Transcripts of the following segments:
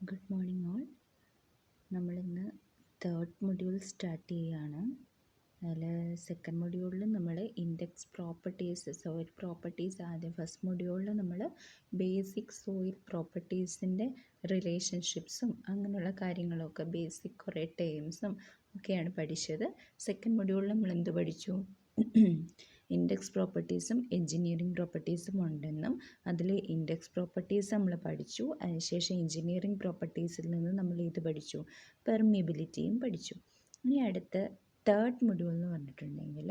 Good morning all. നമ്മളിന്ന് third module start ചെയ്യുകയാണ്. അതിൽ സെക്കൻഡ് മൊഡ്യൂളിൽ നമ്മൾ ഇൻഡെക്സ് പ്രോപ്പർട്ടീസ്, സോയിൽ പ്രോപ്പർട്ടീസ് ആദ്യം. ഫസ്റ്റ് മൊഡ്യൂളിൽ നമ്മൾ ബേസിക് സോയിൽ പ്രോപ്പർട്ടീസിൻ്റെ റിലേഷൻഷിപ്സും അങ്ങനെയുള്ള കാര്യങ്ങളൊക്കെ ബേസിക് കുറേ ടേംസും ഒക്കെയാണ് പഠിച്ചത്. സെക്കൻഡ് മൊഡ്യൂളിൽ നമ്മൾ എന്ത് പഠിച്ചു? ഇൻഡെക്സ് പ്രോപ്പർട്ടീസും എൻജിനീയറിംഗ് പ്രോപ്പർട്ടീസും ഉണ്ടെന്നും അതിൽ ഇൻഡെക്സ് പ്രോപ്പർട്ടീസ് നമ്മൾ പഠിച്ചു. അതിനുശേഷം എൻജിനീയറിംഗ് പ്രോപ്പർട്ടീസിൽ നിന്ന് നമ്മൾ ഇത് പഠിച്ചു, പെർമിയബിലിറ്റിയും പഠിച്ചു. ഇനി അടുത്ത തേർഡ് മൊഡ്യൂൾ എന്ന് പറഞ്ഞിട്ടുണ്ടെങ്കിൽ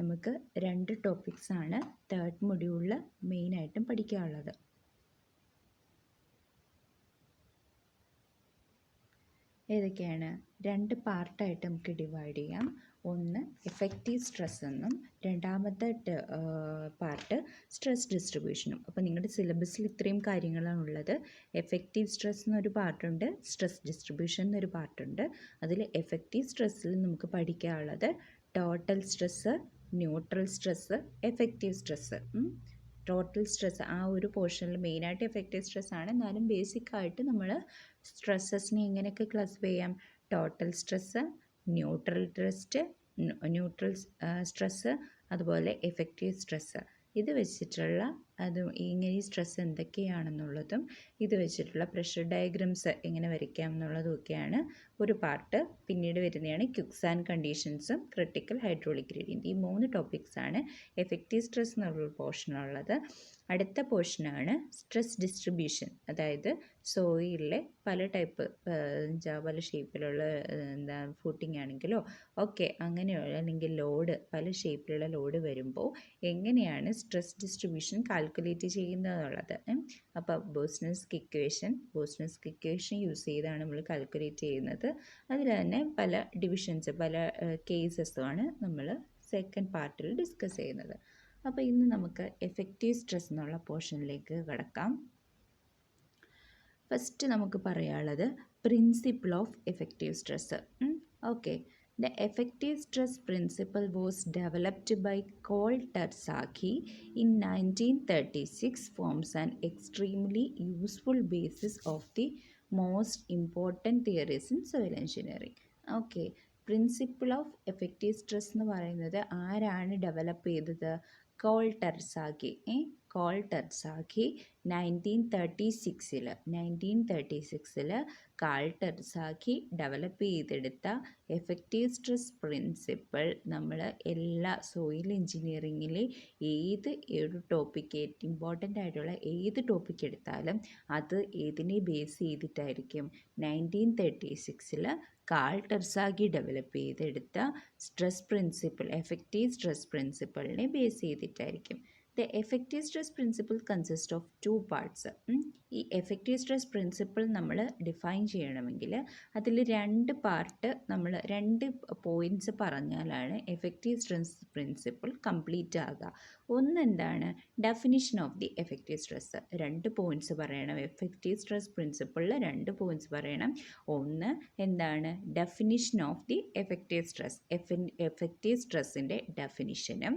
നമുക്ക് 2 ടോപ്പിക്സാണ് തേർഡ് മൊഡ്യൂളിൽ മെയിനായിട്ടും പഠിക്കാനുള്ളത്. ഏതൊക്കെയാണ്? 2 പാർട്ടായിട്ട് നമുക്ക് ഡിവൈഡ് ചെയ്യാം. ഒന്ന് എഫക്റ്റീവ് സ്ട്രെസ് എന്നും രണ്ടാമത്തെ പാർട്ട് സ്ട്രെസ് ഡിസ്ട്രിബ്യൂഷനും. അപ്പോൾ നിങ്ങളുടെ സിലബസിൽ ഇത്രയും കാര്യങ്ങളാണ് ഉള്ളത്. എഫക്റ്റീവ് സ്ട്രെസ് എന്നൊരു പാർട്ടുണ്ട്, സ്ട്രെസ് ഡിസ്ട്രിബ്യൂഷൻ എന്നൊരു പാർട്ടുണ്ട്. അതിൽ എഫക്റ്റീവ് സ്ട്രെസ്സിൽ നമുക്ക് പഠിക്കാനുള്ളത് total stress, neutral stress, effective stress. Total stress ആ ഒരു പോർഷനിൽ മെയിനായിട്ട് എഫക്റ്റീവ് സ്ട്രെസ് ആണ്. എന്നാലും ബേസിക്കായിട്ട് നമ്മൾ സ്ട്രെസ്സസിനെ എങ്ങനെയൊക്കെ ക്ലാസിഫൈ ചെയ്യാം? ടോട്ടൽ സ്ട്രെസ്സ്, ന്യൂട്രൽ സ്ട്രെസ്സ്, അതുപോലെ എഫക്റ്റീവ് സ്ട്രെസ്സ്. ഇത് വെച്ചിട്ടുള്ള ഇങ്ങനെ ഈ സ്ട്രെസ് എന്തൊക്കെയാണെന്നുള്ളതും ഇത് വെച്ചിട്ടുള്ള പ്രഷർ ഡയഗ്രംസ് എങ്ങനെ വരയ്ക്കാം എന്നുള്ളതും ഒക്കെയാണ് ഒരു പാർട്ട്. പിന്നീട് വരുന്നതാണ് ക്വിക്സ് ആൻഡ് കണ്ടീഷൻസും ക്രിട്ടിക്കൽ ഹൈഡ്രോളിക് ഗ്രേഡിയൻറ്റ്. ഈ 3 ടോപ്പിക്സാണ് എഫക്റ്റീവ് സ്ട്രെസ് എന്നുള്ള പോർഷനുള്ളത്. അടുത്ത പോർഷനാണ് സ്ട്രെസ് ഡിസ്ട്രിബ്യൂഷൻ. അതായത് സോയിലിലെ പല ടൈപ്പ് പല ഷേപ്പിലുള്ള ഫൂട്ടിംഗ് ആണെങ്കിലോ ഒക്കെ അങ്ങനെയുള്ള അല്ലെങ്കിൽ ലോഡ് പല ഷേപ്പിലുള്ള ലോഡ് വരുമ്പോൾ എങ്ങനെയാണ് സ്ട്രെസ് ഡിസ്ട്രിബ്യൂഷൻ കാൽക്കുലേറ്റ് ചെയ്യുന്നതെന്നുള്ളത്. അപ്പോൾ ബോസ്നസ്ക് ഇക്വേഷൻ യൂസ് ചെയ്താണ് നമ്മൾ കാൽക്കുലേറ്റ് ചെയ്യുന്നത്. അതിൽ തന്നെ പല ഡിവിഷൻസ്, പല കേസസുമാണ് നമ്മൾ സെക്കൻഡ് പാർട്ടിൽ ഡിസ്കസ് ചെയ്യുന്നത്. അപ്പോൾ ഇന്ന് നമുക്ക് എഫക്റ്റീവ് സ്ട്രെസ് എന്നുള്ള പോർഷനിലേക്ക് കടക്കാം. ഫസ്റ്റ് നമുക്ക് പറയാനുള്ളത് principle of effective stress. Okay, the effective stress principle was developed by Carl Terzaghi in 1936, forms an extremely useful basis of the most important theories in soil engineering. Okay, principle of effective stress എന്ന് പറയുന്നത് ആരാണ് develop ചെയ്തത്? Call ടെർസാഗി 1936 Karl Terzaghi develop ചെയ്തെടുത്ത effective stress principle നമ്മൾ എല്ലാ soil എൻജിനീയറിങ്ങിലെ ഒരു topic, important ആയിട്ടുള്ള ഏത് ടോപ്പിക്ക് എടുത്താലും അത് ഏതിനെ ബേസ് ചെയ്തിട്ടായിരിക്കും? 1936 കാൾ ടെർസാഗി ഡെവലപ്പ് ചെയ്തെടുത്ത സ്ട്രെസ് പ്രിൻസിപ്പിൾ, എഫക്റ്റീവ് സ്ട്രെസ് പ്രിൻസിപ്പിളിനെ ബേസ് ചെയ്തിട്ടായിരിക്കും. The effective stress principle consists of 2 parts. ഈ എഫക്റ്റീവ് സ്ട്രെസ് പ്രിൻസിപ്പിൾ നമ്മൾ ഡിഫൈൻ ചെയ്യണമെങ്കിൽ അതിൽ 2 പാർട്ട്, നമ്മൾ 2 പോയിൻറ്റ്സ് പറഞ്ഞാലാണ് എഫക്റ്റീവ് സ്ട്രെസ് പ്രിൻസിപ്പിൾ കംപ്ലീറ്റ് ആകുക. ഒന്ന് എന്താണ്? Definition of the effective stress. 2 points പറയണം. എഫക്റ്റീവ് സ്ട്രെസ് പ്രിൻസിപ്പിളിൽ 2 പോയിൻറ്റ്സ് പറയണം. ഒന്ന് എന്താണ്? Definition of the effective stress, effective സ്ട്രെസ്സിൻ്റെ ഡെഫിനിഷനും.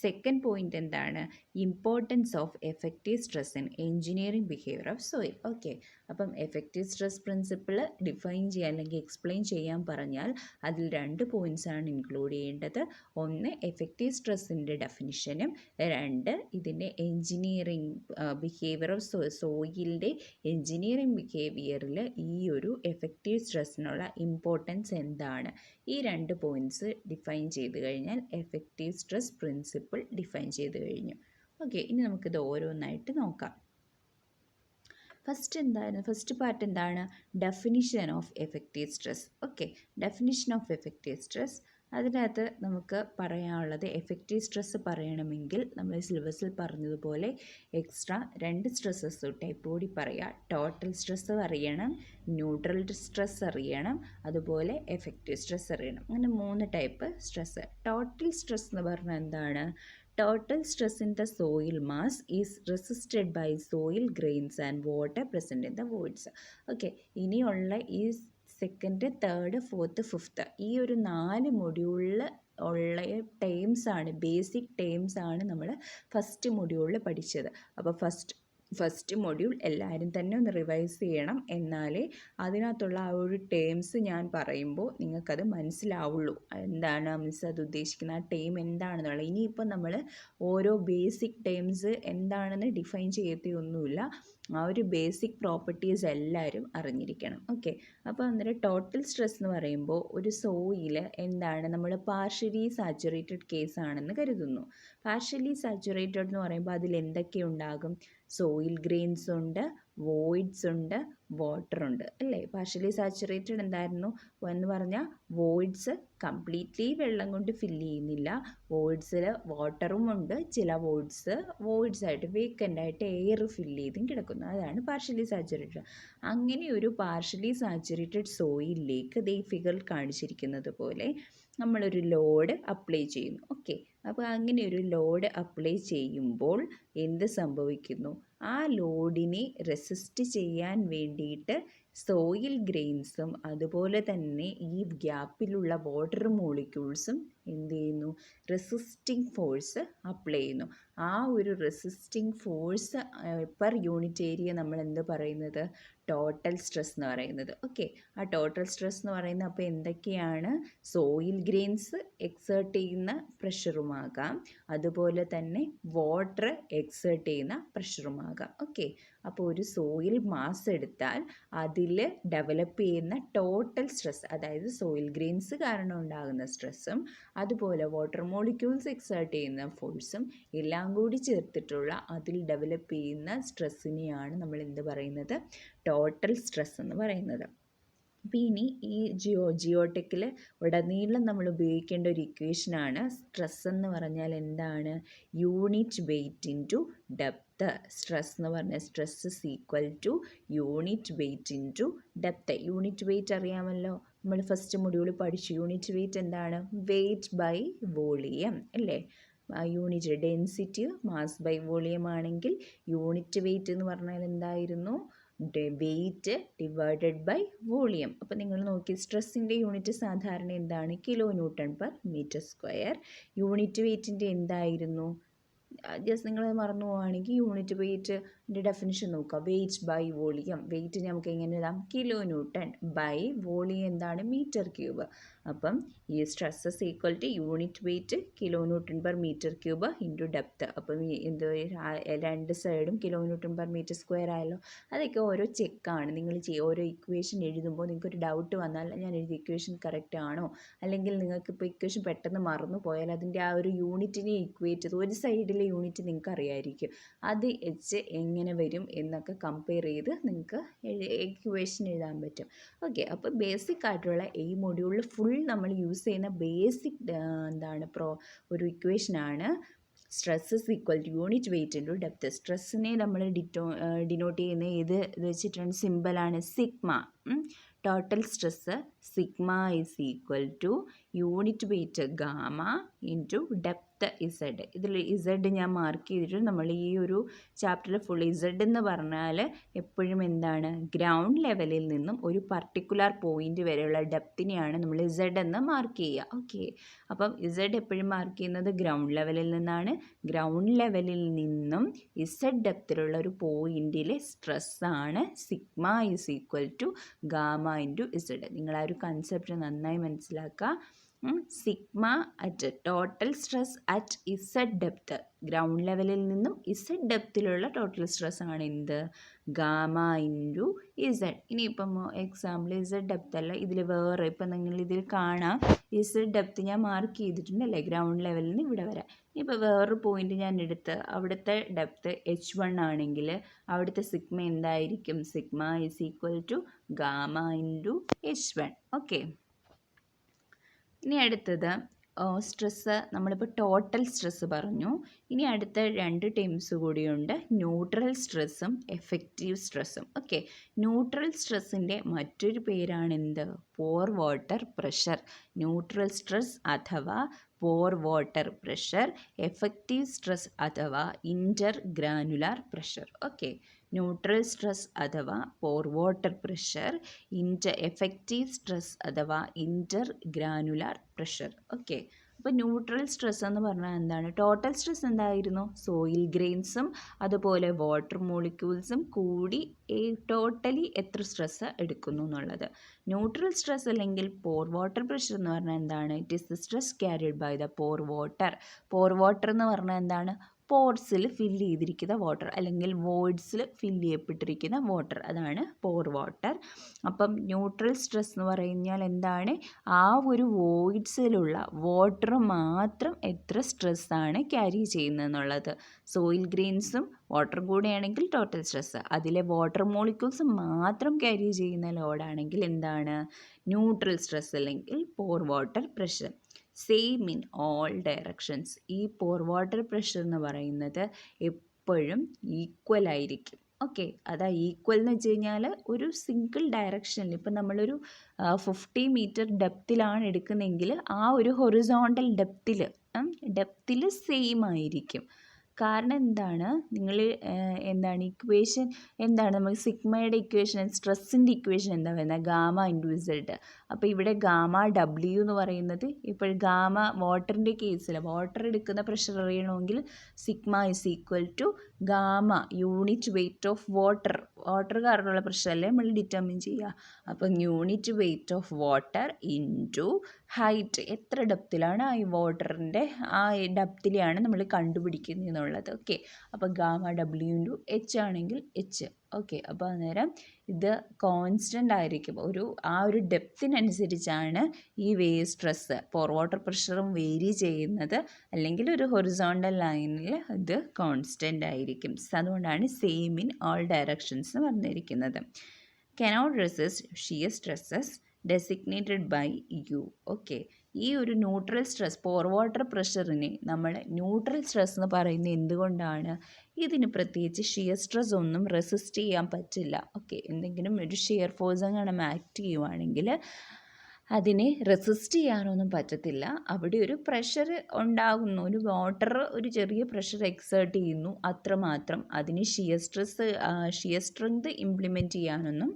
Second point എന്താണ്? Importance of effective stress in engineering behaviour of soil. Okay, അപ്പം എഫക്റ്റീവ് സ്ട്രെസ് പ്രിൻസിപ്പിൾ ഡിഫൈൻ ചെയ്യാൻ അല്ലെങ്കിൽ explain ചെയ്യാൻ പറഞ്ഞാൽ അതിൽ 2 പോയിൻറ്റ്സാണ് ഇൻക്ലൂഡ് ചെയ്യേണ്ടത്. ഒന്ന് എഫക്റ്റീവ് സ്ട്രെസ്സിൻ്റെ ഡെഫിനിഷനും, 2 ഇതിൻ്റെ എൻജിനീയറിംഗ് ബിഹേവിയർ ഓഫ് സോയിലിൻ്റെ എൻജിനീയറിംഗ് ബിഹേവിയറിൽ ഈ ഒരു എഫക്റ്റീവ് സ്ട്രെസ്സിനുള്ള ഇമ്പോർട്ടൻസ് എന്താണ്? ഈ 2 പോയിൻറ്റ്സ് ഡിഫൈൻ ചെയ്ത് കഴിഞ്ഞാൽ എഫക്റ്റീവ് സ്ട്രെസ് പ്രിൻസിപ്പിൾ ഡിഫൈൻ ചെയ്ത് കഴിഞ്ഞു. ഓക്കെ, ഇനി നമുക്കിത് ഓരോന്നായിട്ട് നോക്കാം. ഫസ്റ്റ് പാർട്ട് എന്താണ്? Definition of effective stress. Okay, definition of effective stress. അതിനകത്ത് നമുക്ക് പറയാനുള്ളത്, എഫക്റ്റീവ് സ്ട്രെസ് പറയണമെങ്കിൽ നമ്മൾ സിലബസിൽ പറഞ്ഞതുപോലെ എക്സ്ട്രാ 2 സ്ട്രെസ്സസ് ടൈപ്പ് കൂടി പറയാം. ടോട്ടൽ സ്ട്രെസ് അറിയണം, ന്യൂട്രൽ സ്ട്രെസ് അറിയണം, അതുപോലെ എഫക്റ്റീവ് സ്ട്രെസ് അറിയണം. അങ്ങനെ 3 ടൈപ്പ് സ്ട്രെസ്. ടോട്ടൽ സ്ട്രെസ് എന്ന് പറഞ്ഞാൽ എന്താണ്? Total stress in the soil mass is resisted by soil grains and water present in the voids. Okay, ഇനിയുള്ള ഈ സെക്കൻഡ്, തേർഡ്, ഫോർത്ത്, ഫിഫ്ത്ത് ഈ ഒരു 4 മൊഡ്യൂളിൽ ഉള്ള ടേംസാണ്, ബേസിക് ടേംസാണ് നമ്മൾ ഫസ്റ്റ് മൊഡ്യൂളിൽ പഠിച്ചത്. അപ്പോൾ ഫസ്റ്റ് ഫസ്റ്റ് മൊഡ്യൂൾ എല്ലാവരും തന്നെ ഒന്ന് റിവൈസ് ചെയ്യണം. എന്നാലേ അതിനകത്തുള്ള ആ ഒരു ടേംസ് ഞാൻ പറയുമ്പോൾ നിങ്ങൾക്കത് മനസ്സിലാവുള്ളൂ. എന്താണ് മിസ് അത് ഉദ്ദേശിക്കുന്നത്, ആ ടേം എന്താണെന്നുള്ളത്. ഇനിയിപ്പോൾ നമ്മൾ ഓരോ ബേസിക് ടേംസ് എന്താണെന്ന് ഡിഫൈൻ ചെയ്യത്തൊന്നുമില്ല. ആ ഒരു ബേസിക് പ്രോപ്പർട്ടീസ് എല്ലാവരും അറിഞ്ഞിരിക്കണം. ഓക്കെ, അപ്പോൾ അന്നേരം ടോട്ടൽ സ്ട്രെസ് എന്ന് പറയുമ്പോൾ ഒരു സോയിൽ എന്താണ്, നമ്മൾ പാർഷ്യലി സാച്ചുറേറ്റഡ് കേസ് ആണെന്ന് കരുതുന്നു. പാർഷ്യലി സാച്ചുറേറ്റഡ് എന്ന് പറയുമ്പോൾ അതിൽ എന്തൊക്കെ ഉണ്ടാകും? സോയിൽ ഗ്രെയിൻസ് ഉണ്ട്, വോയിഡ്സ് ഉണ്ട്, വാട്ടർ ഉണ്ട് അല്ലേ. പാർഷ്യലി സാച്ചുറേറ്റഡ് എന്തായിരുന്നു എന്ന് പറഞ്ഞാൽ വോയിഡ്സ് കംപ്ലീറ്റ്ലി വെള്ളം കൊണ്ട് ഫില്ല് ചെയ്യുന്നില്ല. വോയിഡ്സിൽ വാട്ടറും ഉണ്ട്, ചില വോയിഡ്സ് ആയിട്ട് വേക്കൻ്റ് ആയിട്ട് എയർ ഫില്ല് ചെയ്തും കിടക്കുന്നു. അതാണ് പാർഷ്യലി സാച്ചുറേറ്റഡ്. അങ്ങനെ ഒരു പാർഷ്യലി സാച്ചുറേറ്റഡ് സോയിലിലേക്ക് ദേ ഫിഗറിൽ കാണിച്ചിരിക്കുന്നത് പോലെ നമ്മളൊരു ലോഡ് അപ്ലൈ ചെയ്യുന്നു. ഓക്കെ, അപ്പോൾ അങ്ങനെ ഒരു ലോഡ് അപ്ലൈ ചെയ്യുമ്പോൾ എന്ത് സംഭവിക്കുന്നു? ആ ലോഡിനെ റെസിസ്റ്റ് ചെയ്യാൻ വേണ്ടിയിട്ട് സോയിൽ ഗ്രെയിൻസും അതുപോലെ തന്നെ ഈ ഗ്യാപ്പിലുള്ള വാട്ടർ മോളിക്യൂൾസും എന്ത് ചെയ്യുന്നു? റെസിസ്റ്റിംഗ് ഫോഴ്സ് അപ്ലൈ ചെയ്യുന്നു. ആ ഒരു resisting force per unit area നമ്മൾ എന്ത് പറയുന്നത്? ടോട്ടൽ സ്ട്രെസ് എന്ന് പറയുന്നത്. ഓക്കെ, ആ ടോട്ടൽ സ്ട്രെസ് എന്ന് പറയുന്നത് അപ്പോൾ എന്തൊക്കെയാണ്? സോയിൽ ഗ്രെയിൻസ് എക്സേർട്ട് ചെയ്യുന്ന പ്രഷറുമാകാം, അതുപോലെ തന്നെ വാട്ടർ എക്സേർട്ട് ചെയ്യുന്ന പ്രഷറുമാകാം. ഓക്കെ, അപ്പോൾ ഒരു സോയിൽ മാസ് എടുത്താൽ അതിൽ ഡെവലപ്പ് ചെയ്യുന്ന ടോട്ടൽ സ്ട്രെസ്, അതായത് സോയിൽ ഗ്രെയിൻസ് കാരണം ഉണ്ടാകുന്ന സ്ട്രെസ്സും അതുപോലെ വാട്ടർ മോളിക്യൂൾസ് എക്സേർട്ട് ചെയ്യുന്ന ഫോഴ്സും എല്ലാം കൂടി ചേർത്തിട്ടുള്ള അതിൽ ഡെവലപ്പ് ചെയ്യുന്ന സ്ട്രെസ്സിനെയാണ് നമ്മൾ എന്ത് പറയുന്നത്? ടോട്ടൽ സ്ട്രെസ് എന്ന് പറയുന്നത്. അപ്പോൾ ഇനി ഈ ജിയോടെക്കിൽ ഉടനീളം നമ്മൾ ഉപയോഗിക്കേണ്ട ഒരു ഇക്വേഷനാണ് സ്ട്രെസ് എന്ന് പറഞ്ഞാൽ എന്താണ്? Unit weight into depth. Stress എന്ന് പറഞ്ഞാൽ stress is equal to unit weight into depth. Unit weight അറിയാമല്ലോ, നമ്മൾ ഫസ്റ്റ് മൊഡ്യൂളിൽ പഠിച്ചു. യൂണിറ്റ് വെയിറ്റ് എന്താണ്? വെയിറ്റ് ബൈ വോളിയം അല്ലേ. Unit density mass by volume ആണെങ്കിൽ യൂണിറ്റ് വെയിറ്റ് എന്ന് പറഞ്ഞാൽ എന്തായിരുന്നു? Weight divided by volume. അപ്പോൾ നിങ്ങൾ നോക്കി, സ്ട്രെസ്സിൻ്റെ യൂണിറ്റ് സാധാരണ എന്താണ്? Kilo newton per metre square. Unit വെയിറ്റിൻ്റെ എന്തായിരുന്നു? ജസ്റ്റ് നിങ്ങൾ മറന്നു പോവുകയാണെങ്കിൽ യൂണിറ്റ് വെയിറ്റിൻ്റെ ഡെഫിനിഷൻ നോക്കുക. Weight by volume. വെയിറ്റ് നമുക്ക് എങ്ങനെ എഴുതാം? കിലോ ന്യൂട്ടൺ ബൈ വോളിയം എന്താണ്? Metre cube. അപ്പം ഈ stress is equal to unit weight kilo newton per metre cube into depth. അപ്പം എന്ത് രണ്ട് സൈഡും kilo newton per metre square ആയല്ലോ. അതൊക്കെ ഓരോ ചെക്കാണ് നിങ്ങൾ ഓരോ ഇക്വേഷൻ എഴുതുമ്പോൾ നിങ്ങൾക്കൊരു ഡൗട്ട് വന്നാൽ ഞാൻ എഴുതിയ ഇക്വേഷൻ കറക്റ്റ് ആണോ, അല്ലെങ്കിൽ നിങ്ങൾക്കിപ്പോൾ ഇക്വേഷൻ പെട്ടെന്ന് മറന്നു പോയാൽ അതിൻ്റെ ആ ഒരു യൂണിറ്റിനെ ഇക്വേറ്റ് ചെയ്ത് ഒരു സൈഡിലെ യൂണിറ്റ് നിങ്ങൾക്ക് അറിയായിരിക്കും, അത് വെച്ച് എങ്ങനെ വരും എന്നൊക്കെ കമ്പയർ ചെയ്ത് നിങ്ങൾക്ക് ഇക്വേഷൻ എഴുതാൻ പറ്റും. ഓക്കെ, അപ്പോൾ ബേസിക് ആയിട്ടുള്ള ഈ മൊഡ്യൂളിൽ ഫുൾ നമ്മൾ യൂസ് ചെയ്യുന്ന ബേസിക് എന്താണ് ഒരു ഇക്വേഷനാണ് stress is equal to unit weight into depth. സ്ട്രെസ്സിനെ നമ്മൾ ഡിനോട്ട് ചെയ്യുന്ന ഇത് വെച്ചിട്ടാണ്, സിമ്പിളാണ് sigma. Total stress sigma is equal to unit weight gamma into depth Z. ഇതിൽ ഇസഡ് ഞാൻ മാർക്ക് ചെയ്തിട്ട് നമ്മൾ ഈ ഒരു ചാപ്റ്ററിൽ ഫുൾ ഇസഡ് എന്ന് പറഞ്ഞാൽ എപ്പോഴും എന്താണ്? ഗ്രൗണ്ട് ലെവലിൽ നിന്നും ഒരു പർട്ടിക്കുലർ പോയിന്റ് വരെയുള്ള ഡെപ്തിനെയാണ് നമ്മൾ ഇസഡ് എന്ന് മാർക്ക് ചെയ്യുക. ഓക്കെ, അപ്പം ഇസഡ് എപ്പോഴും മാർക്ക് ചെയ്യുന്നത് ഗ്രൗണ്ട് ലെവലിൽ നിന്നാണ്. ഗ്രൗണ്ട് ലെവലിൽ നിന്നും ഇസഡ് ഡെപ്തിലുള്ള ഒരു പോയിന്റിലെ സ്ട്രെസ്സാണ് sigma is equal to gamma into Z. നിങ്ങൾ ആ ഒരു കൺസെപ്റ്റ് നന്നായി മനസ്സിലാക്കുക. Sigma at total stress at Z depth, ground ലെവലിൽ നിന്നും ഇസഡ് ഡെപ്തിലുള്ള ടോട്ടൽ സ്ട്രെസ് ആണ് എന്ത്? Gamma into Z. ഇനിയിപ്പം എക്സാമ്പിൾ ഇസഡ് ഡെപ്ത് അല്ല, ഇതിൽ വേറെ ഇപ്പം നിങ്ങൾ ഇതിൽ കാണാം ഇസഡ് ഡെപ്ത് ഞാൻ മാർക്ക് ചെയ്തിട്ടുണ്ടല്ലേ, ഗ്രൗണ്ട് ലെവലിൽ നിന്ന് ഇവിടെ വരാം. ഇപ്പോൾ വേറൊരു പോയിന്റ് ഞാൻ എടുത്ത് അവിടുത്തെ ഡെപ്ത് H1 ആണെങ്കിൽ അവിടുത്തെ സിഗ്മ എന്തായിരിക്കും? Sigma is equal to gamma into H1. Okay, ഇനി അടുത്തത് സ്ട്രെസ്സ്. നമ്മളിപ്പോൾ ടോട്ടൽ സ്ട്രെസ്സ് പറഞ്ഞു. ഇനി അടുത്ത രണ്ട് ടേംസ് കൂടിയുണ്ട്, ന്യൂട്രൽ സ്ട്രെസ്സും എഫക്റ്റീവ് സ്ട്രെസ്സും. ഓക്കെ, ന്യൂട്രൽ സ്ട്രെസ്സിൻ്റെ മറ്റൊരു പേരാണ് എന്ത്? Pore water pressure. Neutral stress അഥവാ pore water pressure, effective stress അഥവാ intergranular pressure. Okay, neutral stress അഥവാ pore water pressure, effective stress അഥവാ ഇൻ്റർ ഗ്രാനുലാർ പ്രഷർ. ഓക്കെ, അപ്പോൾ ന്യൂട്രൽ സ്ട്രെസ് എന്ന് പറഞ്ഞാൽ എന്താണ്? ടോട്ടൽ സ്ട്രെസ് എന്തായിരുന്നു? സോയിൽ ഗ്രെയിൻസും അതുപോലെ വാട്ടർ മോളിക്യൂൾസും കൂടി ടോട്ടലി എത്ര സ്ട്രെസ് എടുക്കുന്നു എന്നുള്ളത്. ന്യൂട്രൽ സ്ട്രെസ് അല്ലെങ്കിൽ പോർ വാട്ടർ പ്രഷർ എന്ന് പറഞ്ഞാൽ എന്താണ്? It is the stress carried by the pore water. Pore water എന്ന് പറഞ്ഞാൽ എന്താണ്? പോർട്സിൽ ഫില്ല് ചെയ്തിരിക്കുന്ന വാട്ടർ അല്ലെങ്കിൽ വോയിഡ്സിൽ ഫില്ല് ചെയ്യപ്പെട്ടിരിക്കുന്ന വാട്ടർ, അതാണ് പോർ വാട്ടർ. അപ്പം ന്യൂട്രൽ സ്ട്രെസ് എന്ന് പറഞ്ഞാൽ എന്താണ്? ആ ഒരു വോയിഡ്സിലുള്ള വാട്ടർ മാത്രം എത്ര സ്ട്രെസ്സാണ് ക്യാരി ചെയ്യുന്നതെന്നുള്ളത്. സോയിൽ ഗ്രെയിൻസും വാട്ടർ കൂടെയാണെങ്കിൽ ടോട്ടൽ സ്ട്രെസ്, അതിലെ വാട്ടർ മോളിക്യൂൾസ് മാത്രം ക്യാരി ചെയ്യുന്ന ലോഡാണെങ്കിൽ എന്താണ്? ന്യൂട്രൽ സ്ട്രെസ് അല്ലെങ്കിൽ pore water pressure. Same in all directions. ഈ പോർ വാട്ടർ പ്രഷർ എന്ന് പറയുന്നത് എപ്പോഴും ഈക്വൽ ആയിരിക്കും. ഓക്കെ, അതാ ഈക്വൽ എന്ന് വെച്ച് കഴിഞ്ഞാൽ ഒരു സിംഗിൾ ഡയറക്ഷനിൽ ഇപ്പം നമ്മളൊരു 50 മീറ്റർ ഡെപ്തിലാണ് എടുക്കുന്നതെങ്കിൽ ആ ഒരു ഹൊറിസോണ്ടൽ ഡെപ്തിൽ സെയിം ആയിരിക്കും. കാരണം എന്താണ്? നിങ്ങൾ എന്താണ് ഇക്വേഷൻ എന്താണ്? നമുക്ക് സിഗ്മയുടെ ഇക്വേഷൻ, സ്ട്രെസ്സിൻ്റെ ഇക്വേഷൻ എന്താ വരുന്നത്? Gamma into Z. അപ്പോൾ ഇവിടെ ഗാമ ഡബ്ല്യു എന്ന് പറയുന്നത്, ഇപ്പോൾ ഗാമ വാട്ടറിൻ്റെ കേസിൽ വാട്ടർ എടുക്കുന്ന പ്രഷർ അറിയണമെങ്കിൽ sigma is equal to gamma unit weight of water കാരണമുള്ള പ്രഷറല്ലേ നമ്മൾ ഡിറ്റർമിൻ ചെയ്യുക. അപ്പം unit weight of water into height, എത്ര ഡെപ്തിലാണ് ആ വാട്ടറിൻ്റെ ആ ഡെപ്തിലെയാണ് നമ്മൾ കണ്ടുപിടിക്കുന്നത് എന്നുള്ളത്. ഓക്കെ, അപ്പോൾ ഗാമ ഡബ്ല്യു ഇൻറ്റു എച്ച് ആണെങ്കിൽ എച്ച്. ഓക്കെ, അപ്പോൾ അന്നേരം ഇത് കോൺസ്റ്റൻ്റ് ആയിരിക്കും. ആ ഒരു ഡെപ്തിനനുസരിച്ചാണ് ഈ സ്ട്രെസ്സ് പോർ വാട്ടർ പ്രഷറും വേരി ചെയ്യുന്നത്. അല്ലെങ്കിൽ ഒരു ഹൊറിസോണ്ടൽ ലൈനിൽ ഇത് കോൺസ്റ്റൻ്റ് ആയിരിക്കും. അതുകൊണ്ടാണ് സെയിം ഇൻ ഓൾ ഡയറക്ഷൻസ് എന്ന് പറഞ്ഞിരിക്കുന്നത്. Cannot resist shear stresses designated by U. Okay, ഈ ഒരു ന്യൂട്രൽ സ്ട്രെസ് പോർ വാട്ടർ പ്രഷറിനെ നമ്മൾ ന്യൂട്രൽ സ്ട്രെസ് എന്ന് പറയുന്നത് എന്തുകൊണ്ടാണ്? ഇതിന് പ്രത്യേകിച്ച് ഷിയർ സ്ട്രെസ് ഒന്നും റെസിസ്റ്റ് ചെയ്യാൻ പറ്റില്ല. ഓക്കെ, എന്തെങ്കിലും ഒരു ഷിയർ ഫോഴ്സ് അങ്ങനെ ആക്ട് ചെയ്യുവാണെങ്കിൽ അതിനെ റെസിസ്റ്റ് ചെയ്യാനൊന്നും പറ്റത്തില്ല. അവിടെ ഒരു പ്രഷർ ഉണ്ടാകുന്നു, ഒരു വാട്ടർ ഒരു ചെറിയ പ്രഷർ എക്സേർട്ട് ചെയ്യുന്നു, അത്രമാത്രം. അതിന് ഷിയർ സ്ട്രെങ്ത് ഇംപ്ലിമെൻറ്റ് ചെയ്യാനൊന്നും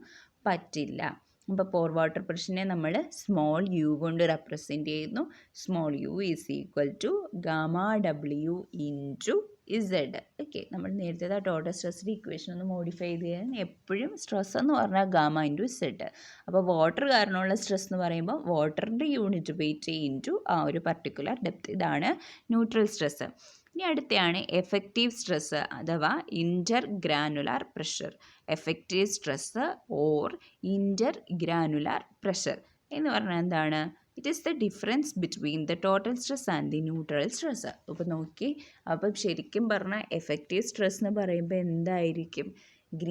പറ്റില്ല. അപ്പോൾ പോർ വാട്ടർ പ്രഷറിനെ നമ്മൾ സ്മോൾ യു കൊണ്ട് റെപ്രസെൻറ്റ് ചെയ്യുന്നു. Small U is equal to gamma W into Z. Okay, നമ്മൾ നേരത്തെ ടോട്ടൽ സ്ട്രെസ്സിൻ്റെ ഇക്വേഷൻ ഒന്ന് മോഡിഫൈ ചെയ്ത് ചെയ്യാൻ എപ്പോഴും സ്ട്രെസ് എന്ന് പറഞ്ഞാൽ ഗാമ ഇൻറ്റു ഇസഡ്. അപ്പോൾ വാട്ടർ കാരണമുള്ള സ്ട്രെസ് എന്ന് പറയുമ്പോൾ വാട്ടറിൻ്റെ യൂണിറ്റ് വെയിറ്റ് ഇൻറ്റു ആ ഒരു പർട്ടിക്കുലർ ഡെപ്ത്. ഇതാണ് ന്യൂട്രൽ സ്ട്രെസ്. ഇനി അടുത്തയാണ് എഫക്റ്റീവ് സ്ട്രെസ് അഥവാ intergranular pressure. Effective stress or intergranular pressure എന്ന് പറഞ്ഞാൽ എന്താണ്? It is the difference between the total stress and the neutral stress. അപ്പോൾ നോക്കി, അപ്പം ശരിക്കും പറഞ്ഞാൽ എഫക്റ്റീവ് സ്ട്രെസ് എന്ന് പറയുമ്പോൾ എന്തായിരിക്കും?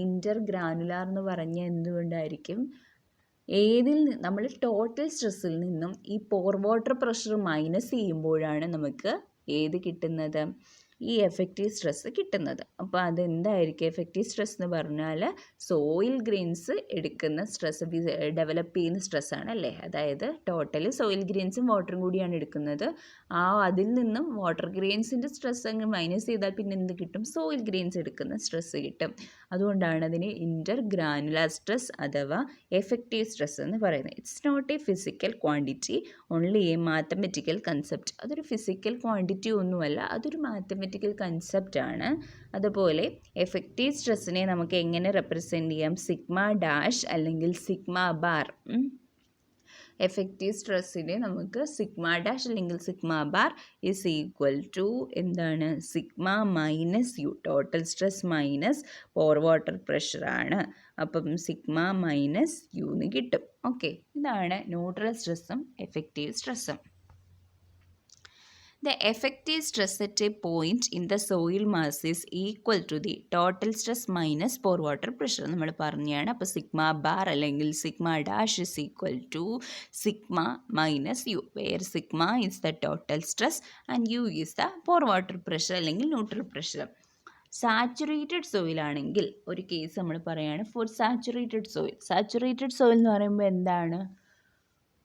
ഇൻ്റർ ഗ്രാനുലാർ എന്ന് പറഞ്ഞാൽ എന്തുകൊണ്ടായിരിക്കും? നമ്മൾ ടോട്ടൽ സ്ട്രെസ്സിൽ നിന്നും ഈ പോർ വാട്ടർ പ്രഷർ മൈനസ് ചെയ്യുമ്പോഴാണ് നമുക്ക് ഏത് കിട്ടുന്നത്? ഈ എഫക്റ്റീവ് സ്ട്രെസ് കിട്ടുന്നത്. അപ്പോൾ അതെന്തായിരിക്കും? എഫക്റ്റീവ് സ്ട്രെസ് എന്ന് പറഞ്ഞാൽ സോയിൽ ഗ്രെയിൻസ് എടുക്കുന്ന സ്ട്രെസ്, ഡെവലപ്പ് ചെയ്യുന്ന സ്ട്രെസ്സാണ് അല്ലേ? അതായത് ടോട്ടലി സോയിൽ ഗ്രെയിൻസും വാട്ടറും കൂടിയാണ് എടുക്കുന്നത്. അതിൽ നിന്നും വാട്ടർ ഗ്രെയിൻസിൻ്റെ സ്ട്രെസ് അങ്ങ് മൈനസ് ചെയ്താൽ പിന്നെ എന്ത് കിട്ടും? സോയിൽ ഗ്രെയിൻസ് എടുക്കുന്ന സ്ട്രെസ് കിട്ടും. അതുകൊണ്ടാണ് അതിന് ഇൻ്റർ ഗ്രാനുലാർ സ്ട്രെസ് അഥവാ എഫക്റ്റീവ് സ്ട്രെസ് എന്ന് പറയുന്നത്. It's not a physical quantity, only a mathematical concept. അതൊരു ഫിസിക്കൽ ക്വാണ്ടിറ്റി ഒന്നുമല്ല, അതൊരു മാത്തമെറ്റിക്കൽ കൺസെപ്റ്റ് ആണ്. അതുപോലെ എഫക്റ്റീവ് സ്ട്രെസ്സിനെ നമുക്ക് എങ്ങനെ റെപ്രസെൻറ്റ് ചെയ്യാം? സിഗ്മ ഡാഷ് അല്ലെങ്കിൽ സിഗ്മ ബാർ. എഫക്റ്റീവ് സ്ട്രെസ്സിനെ നമുക്ക് സിഗ്മ ഡാഷ് അല്ലെങ്കിൽ sigma bar is equal to എന്താണ്? Sigma minus U. Total stress minus pore water പ്രഷറാണ്. അപ്പം സിഗ്മ മൈനസ് യു എന്ന് കിട്ടും. ഓക്കെ, ഇതാണ് ന്യൂട്രൽ സ്ട്രെസ്സും എഫക്റ്റീവ് സ്ട്രെസ്സും. The effective stress at a point in the soil mass is equal to the total stress minus pore water pressure. നമ്മൾ പറഞ്ഞതാണ്. അപ്പോൾ സിഗ്മ ബാർ അല്ലെങ്കിൽ sigma dash is equal to sigma minus U, where sigma is the total stress and U is the pore water pressure അല്ലെങ്കിൽ neutral pressure. Saturated soil ആണെങ്കിൽ ഒരു case നമ്മൾ പറയുകയാണ് for saturated soil. Saturated soil എന്ന് പറയുമ്പോൾ എന്താണ്?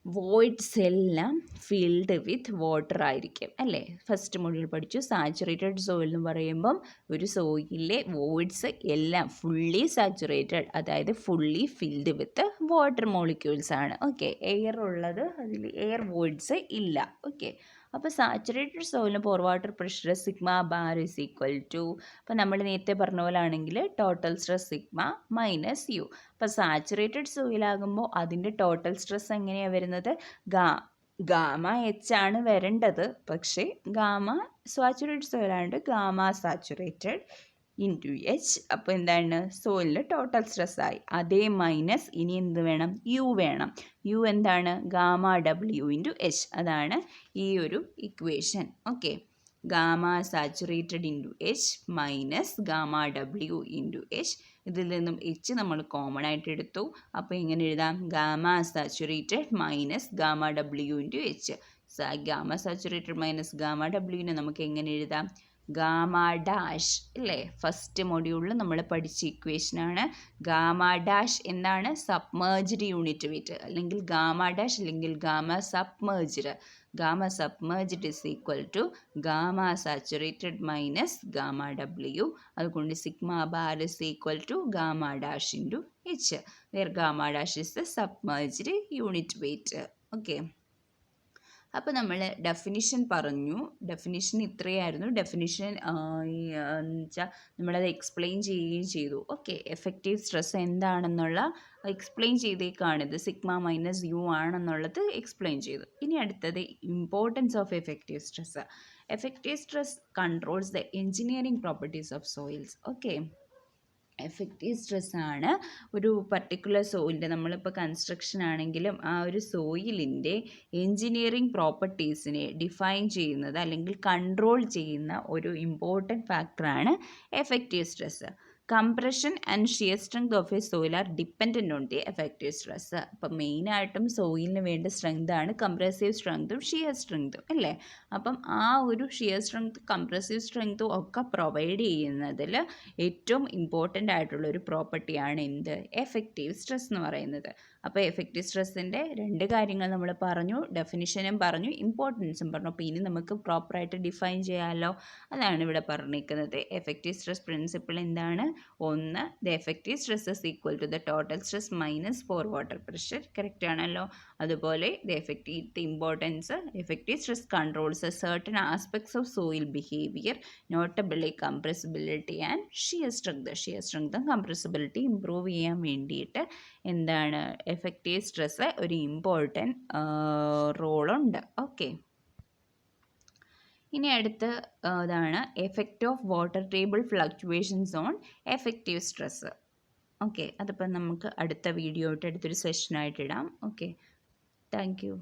Voids എല്ലാം filled with water ആയിരിക്കും അല്ലേ? ഫസ്റ്റ് മൊഡ്യൂൾ പഠിച്ചു. സാച്ചുറേറ്റഡ് സോയിൽ എന്ന് പറയുമ്പം ഒരു സോയിലിലെ വോയിഡ്സ് എല്ലാം ഫുള്ളി സാച്ചുറേറ്റഡ്, അതായത് fully filled with water molecules ആണ്. ഓക്കെ, എയർ ഉള്ളത്, അതിൽ എയർ വോയിഡ്സ് ഇല്ല. ഓക്കെ, അപ്പോൾ സാച്ചുറേറ്റഡ് സോയിലിന് pore water pressure sigma bar is equal to, അപ്പോൾ നമ്മൾ നേരത്തെ പറഞ്ഞ പോലെ ആണെങ്കിൽ total stress sigma minus U. അപ്പോൾ സാച്ചുറേറ്റഡ് സോയിലാകുമ്പോൾ അതിൻ്റെ ടോട്ടൽ സ്ട്രെസ് എങ്ങനെയാണ് വരുന്നത്? ഗാമ എച്ച് ആണ് വരേണ്ടത്, പക്ഷേ ഗാമ സാച്ചുറേറ്റഡ് സോയിലായതുകൊണ്ട് ഗാമ സാച്ചുറേറ്റഡ് ഇൻറ്റു എച്ച്. അപ്പോൾ എന്താണ്? സോയിലിൻ്റെ ടോട്ടൽ സ്ട്രെസ്സായി. അതേ മൈനസ് ഇനി എന്ത് വേണം? യു വേണം. യു എന്താണ്? Gamma W into H. അതാണ് ഈ ഒരു equation. Okay, gamma saturated into H minus gamma W into H. ഇതിൽ നിന്നും എച്ച് നമ്മൾ കോമൺ ആയിട്ട് എടുത്തു. അപ്പോൾ എങ്ങനെ എഴുതാം? Gamma saturated minus gamma W into H. Gamma saturated minus gamma ഡബ്ല്യുവിനെ നമുക്ക് എങ്ങനെ എഴുതാം? ഗാമ ഡാഷ് അല്ലേ? ഫസ്റ്റ് മൊഡ്യൂളിൽ നമ്മൾ പഠിച്ച ഇക്വേഷനാണ്. ഗാമ ഡാഷ് എന്താണ്? സബ്മേർജ്ഡ് യൂണിറ്റ് വെയിറ്റ്, അല്ലെങ്കിൽ ഗാമ ഡാഷ് അല്ലെങ്കിൽ gamma submerged. Gamma submerged is equal to gamma saturated minus gamma W. അതുകൊണ്ട് sigma bar is equal to gamma dash into H, where gamma dash is the submerged unit weight. Okay, അപ്പോൾ നമ്മൾ definition പറഞ്ഞു. Definition ഇത്രയായിരുന്നു. Definition വെച്ചാൽ നമ്മളത് explain ചെയ്യുകയും ചെയ്തു. Okay, effective stress എന്താണെന്നുള്ള explain ചെയ്തേക്കാണിത്. സിഗ്മ മൈനസ് യു ആണെന്നുള്ളത് എക്സ്പ്ലെയിൻ ചെയ്തു. ഇനി അടുത്തത് importance of effective stress. Effective stress controls the engineering properties of soils. Okay, effective സ്ട്രെസ്സാണ് ഒരു പർട്ടിക്കുലർ സോയിലിൻ്റെ, നമ്മളിപ്പോൾ കൺസ്ട്രക്ഷൻ ആണെങ്കിലും ആ ഒരു സോയിലിൻ്റെ എൻജിനീയറിംഗ് പ്രോപ്പർട്ടീസിനെ ഡിഫൈൻ ചെയ്യുന്നത് അല്ലെങ്കിൽ കൺട്രോൾ ചെയ്യുന്ന ഒരു ഇമ്പോർട്ടൻറ്റ് ഫാക്ടറാണ് effective stress. Compression and shear strength of a soil are dependent on the effective stress. അപ്പം മെയിനായിട്ടും സോയിലിന് വേണ്ട സ്ട്രെങ്താണ് കംപ്രസീവ് സ്ട്രെങ്തും ഷിയർ സ്ട്രെങ്തും അല്ലേ? അപ്പം ആ ഒരു ഷിയർ സ്ട്രെങ്ത് കംപ്രസീവ് സ്ട്രെങ്തും ഒക്കെ പ്രൊവൈഡ് ചെയ്യുന്നതിൽ ഏറ്റവും ഇമ്പോർട്ടൻ്റ് ആയിട്ടുള്ള ഒരു പ്രോപ്പർട്ടിയാണ് എന്ത്? എഫക്റ്റീവ് സ്ട്രെസ് എന്ന് പറയുന്നത്. അപ്പോൾ എഫക്റ്റീവ് സ്ട്രെസ്സിൻ്റെ രണ്ട് കാര്യങ്ങൾ നമ്മൾ പറഞ്ഞു, ഡെഫിനിഷനും പറഞ്ഞു, ഇമ്പോർട്ടൻസും പറഞ്ഞു. അപ്പോൾ ഇനി നമുക്ക് പ്രോപ്പറായിട്ട് ഡിഫൈൻ ചെയ്യാമല്ലോ. അതാണ് ഇവിടെ പറഞ്ഞിരിക്കുന്നത്. എഫക്റ്റീവ് സ്ട്രെസ് പ്രിൻസിപ്പിൾ എന്താണ്? ഒന്ന്, the effective stress is equal to the total stress minus pore water pressure. Correct ആണല്ലോ. അതുപോലെ the importance, effective stress controls certain aspects of soil behaviour, notably compressibility and shear strength. Shear സ്ട്രെങ്തും compressibility improve ചെയ്യാൻ വേണ്ടിയിട്ട് എന്താണ്? Effective stress ഒരു important റോളുണ്ട്. Okay, ഇനി അടുത്ത് ഇതാണ് effect of water table fluctuations on effective stress. Okay, അതിപ്പോൾ നമുക്ക് അടുത്ത വീഡിയോ ആയിട്ട് അടുത്തൊരു സെഷനായിട്ട് ഇടാം. Okay, thank you.